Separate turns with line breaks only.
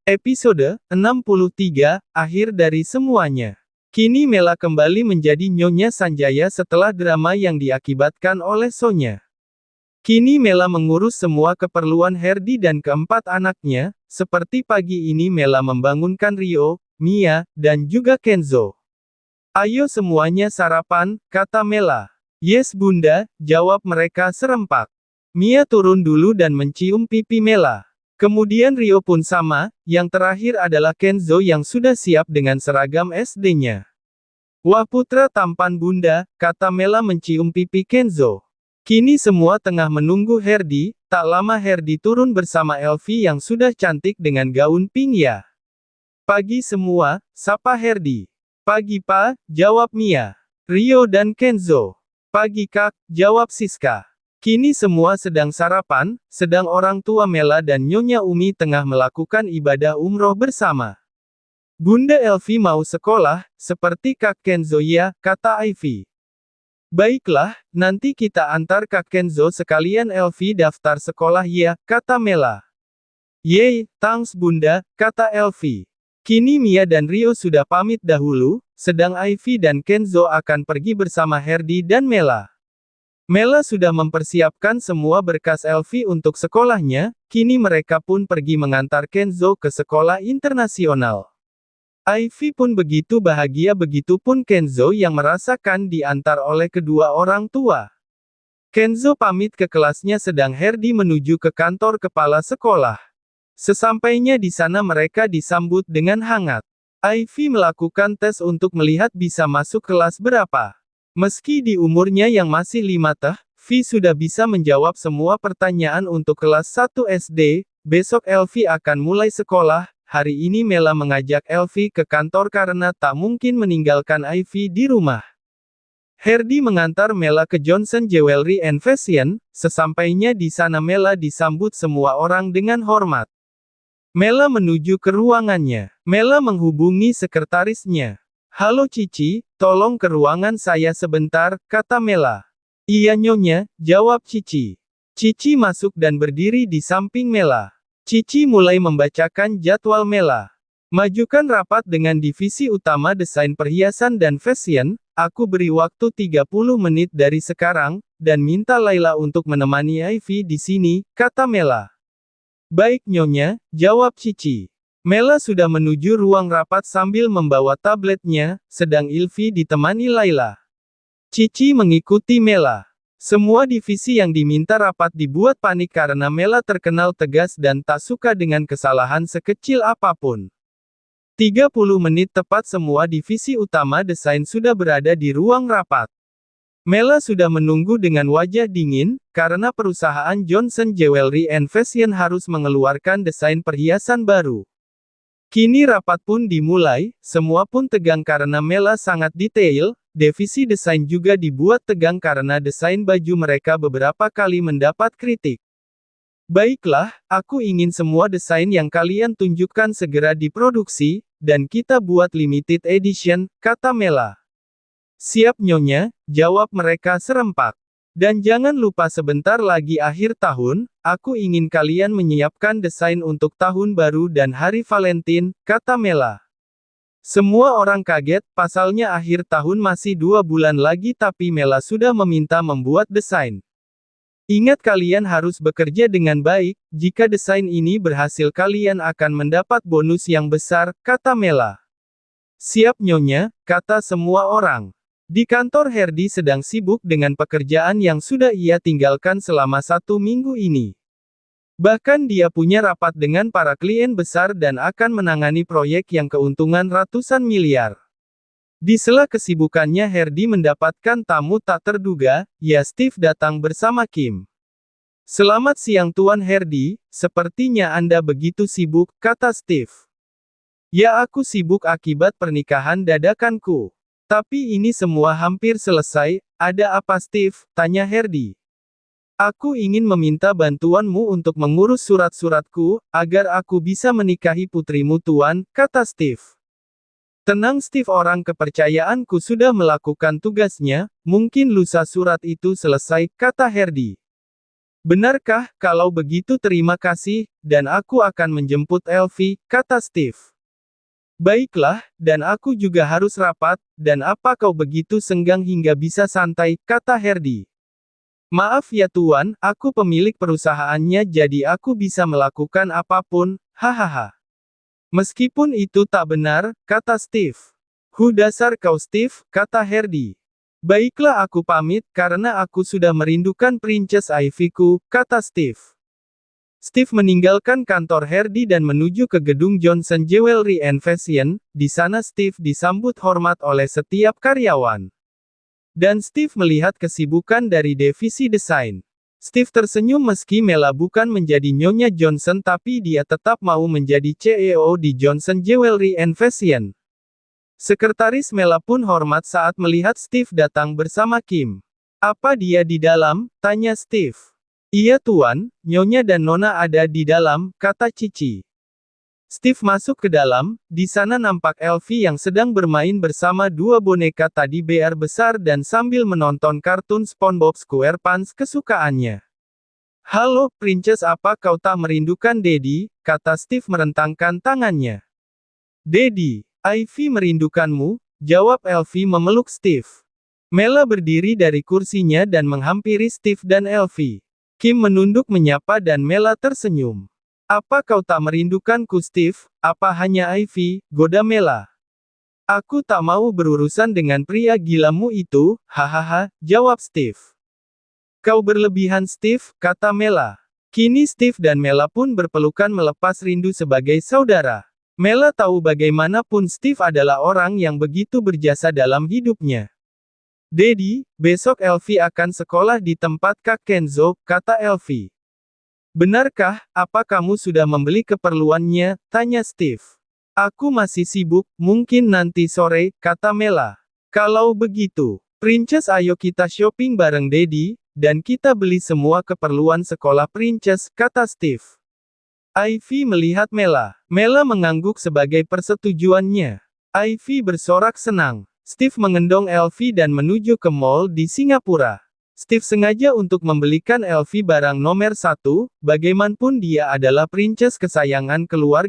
Episode 63, Akhir dari Semuanya. Kini Mela kembali menjadi Nyonya Sanjaya setelah drama yang diakibatkan oleh Sonya. Kini Mela mengurus semua keperluan Herdi dan keempat anaknya, seperti pagi ini Mela membangunkan Rio, Mia, dan juga Kenzo. "Ayo semuanya sarapan," kata Mela. "Yes bunda," jawab mereka serempak. Mia turun dulu dan mencium pipi Mela. Kemudian Rio pun sama, yang terakhir adalah Kenzo yang sudah siap dengan seragam SD-nya. "Wah putra tampan bunda," kata Mela mencium pipi Kenzo. Kini semua tengah menunggu Herdi, tak lama Herdi turun bersama Elvi yang sudah cantik dengan gaun pink ya. "Pagi semua," sapa Herdi. "Pagi pa," jawab Mia. Rio dan Kenzo. "Pagi kak," jawab Siska. Kini semua sedang sarapan, sedang orang tua Mela dan Nyonya Umi tengah melakukan ibadah umroh bersama. "Bunda Elvi mau sekolah, seperti Kak Kenzo ya," kata Ivy. "Baiklah, nanti kita antar Kak Kenzo sekalian Elvi daftar sekolah ya," kata Mela. "Yeay, thanks bunda," kata Elvi. Kini Mia dan Rio sudah pamit dahulu, sedang Ivy dan Kenzo akan pergi bersama Herdi dan Mela. Mela sudah mempersiapkan semua berkas Elvi untuk sekolahnya, kini mereka pun pergi mengantar Kenzo ke sekolah internasional. Ivy pun begitu bahagia, begitupun Kenzo yang merasakan diantar oleh kedua orang tua. Kenzo pamit ke kelasnya sedang Herdi menuju ke kantor kepala sekolah. Sesampainya di sana mereka disambut dengan hangat. Ivy melakukan tes untuk melihat bisa masuk kelas berapa. Meski di umurnya yang masih 5 tahun, Vi sudah bisa menjawab semua pertanyaan untuk kelas 1 SD, besok Elvi akan mulai sekolah, hari ini Mela mengajak Elvi ke kantor karena tak mungkin meninggalkan Ivy di rumah. Herdi mengantar Mela ke Johnson Jewelry and Fashion, sesampainya di sana Mela disambut semua orang dengan hormat. Mela menuju ke ruangannya. Mela menghubungi sekretarisnya. "Halo Cici, tolong ke ruangan saya sebentar," kata Mela. "Iya Nyonya," jawab Cici. Cici masuk dan berdiri di samping Mela. Cici mulai membacakan jadwal Mela. "Majukan rapat dengan divisi utama desain perhiasan dan fashion, aku beri waktu 30 menit dari sekarang, dan minta Laila untuk menemani Ivy di sini," kata Mela. "Baik Nyonya," jawab Cici. Mela sudah menuju ruang rapat sambil membawa tabletnya, sedang Ilvi ditemani Laila. Cici mengikuti Mela. Semua divisi yang diminta rapat dibuat panik karena Mela terkenal tegas dan tak suka dengan kesalahan sekecil apapun. 30 menit tepat semua divisi utama desain sudah berada di ruang rapat. Mela sudah menunggu dengan wajah dingin, karena perusahaan Johnson Jewelry and Fashion harus mengeluarkan desain perhiasan baru. Kini rapat pun dimulai, semua pun tegang karena Mela sangat detail, divisi desain juga dibuat tegang karena desain baju mereka beberapa kali mendapat kritik. "Baiklah, aku ingin semua desain yang kalian tunjukkan segera diproduksi, dan kita buat limited edition," kata Mela. "Siap Nyonya," jawab mereka serempak. "Dan jangan lupa sebentar lagi akhir tahun, aku ingin kalian menyiapkan desain untuk tahun baru dan hari Valentine," kata Mela. Semua orang kaget, pasalnya akhir tahun masih 2 bulan lagi tapi Mela sudah meminta membuat desain. "Ingat kalian harus bekerja dengan baik, jika desain ini berhasil kalian akan mendapat bonus yang besar," kata Mela. "Siap Nyonya," kata semua orang. Di kantor Herdi sedang sibuk dengan pekerjaan yang sudah ia tinggalkan selama 1 minggu ini. Bahkan dia punya rapat dengan para klien besar dan akan menangani proyek yang keuntungan ratusan miliar. Di sela kesibukannya Herdi mendapatkan tamu tak terduga, ya Steve datang bersama Kim. "Selamat siang Tuan Herdi, sepertinya Anda begitu sibuk," kata Steve. "Ya aku sibuk akibat pernikahan dadakanku. Tapi ini semua hampir selesai, ada apa Steve?" tanya Herdi. "Aku ingin meminta bantuanmu untuk mengurus surat-suratku, agar aku bisa menikahi putrimu Tuan," kata Steve. "Tenang Steve, orang kepercayaanku sudah melakukan tugasnya, mungkin lusa surat itu selesai," kata Herdi. Benarkah? Kalau begitu terima kasih, dan aku akan menjemput Elfie, kata Steve. Baiklah, dan aku juga harus rapat, dan apa kau begitu senggang hingga bisa santai, kata Herdi. Maaf ya tuan, aku pemilik perusahaannya jadi aku bisa melakukan apapun, hahaha. Meskipun itu tak benar, kata Steve. Dasar kau Steve, kata Herdi. Baiklah aku pamit, karena aku sudah merindukan Princess Ivy-ku, kata Steve. Steve meninggalkan kantor Herdi dan menuju ke gedung Johnson Jewelry and Fashion. Di sana Steve disambut hormat oleh setiap karyawan. Dan Steve melihat kesibukan dari divisi desain. Steve tersenyum meski Mela bukan menjadi Nyonya Johnson tapi dia tetap mau menjadi CEO di Johnson Jewelry and Fashion. Sekretaris Mela pun hormat saat melihat Steve datang bersama Kim. Apa dia di dalam? Tanya Steve. Iya tuan, Nyonya dan Nona ada di dalam, kata Cici. Steve masuk ke dalam, di sana nampak Elfie yang sedang bermain bersama dua boneka tadi bear besar dan sambil menonton kartun SpongeBob SquarePants kesukaannya. Halo, Princess, apa kau tak merindukan Daddy? Kata Steve merentangkan tangannya. Daddy, Ivy merindukanmu, jawab Elfie memeluk Steve. Mela berdiri dari kursinya dan menghampiri Steve dan Elfie. Kim menunduk menyapa dan Mela tersenyum. Apa kau tak merindukanku Steve? Apa hanya Ivy? Goda Mela. Aku tak mau berurusan dengan pria gilamu itu, hahaha, jawab Steve. Kau berlebihan Steve, kata Mela. Kini Steve dan Mela pun berpelukan melepas rindu sebagai saudara. Mela tahu bagaimanapun Steve adalah orang yang begitu berjasa dalam hidupnya. Daddy, besok Elfie akan sekolah di tempat Kak Kenzo, kata Elfie. Benarkah, apa kamu sudah membeli keperluannya? Tanya Steve. Aku masih sibuk, mungkin nanti sore, kata Mela. Kalau begitu, Princess ayo kita shopping bareng Daddy, dan kita beli semua keperluan sekolah Princess, kata Steve. Ivy melihat Mela. Mela mengangguk sebagai persetujuannya. Ivy bersorak senang. Steve mengendong Elfie dan menuju ke mall di Singapura. Steve sengaja untuk membelikan Elfie barang nomor 1, bagaimanapun dia adalah princess kesayangan keluarga.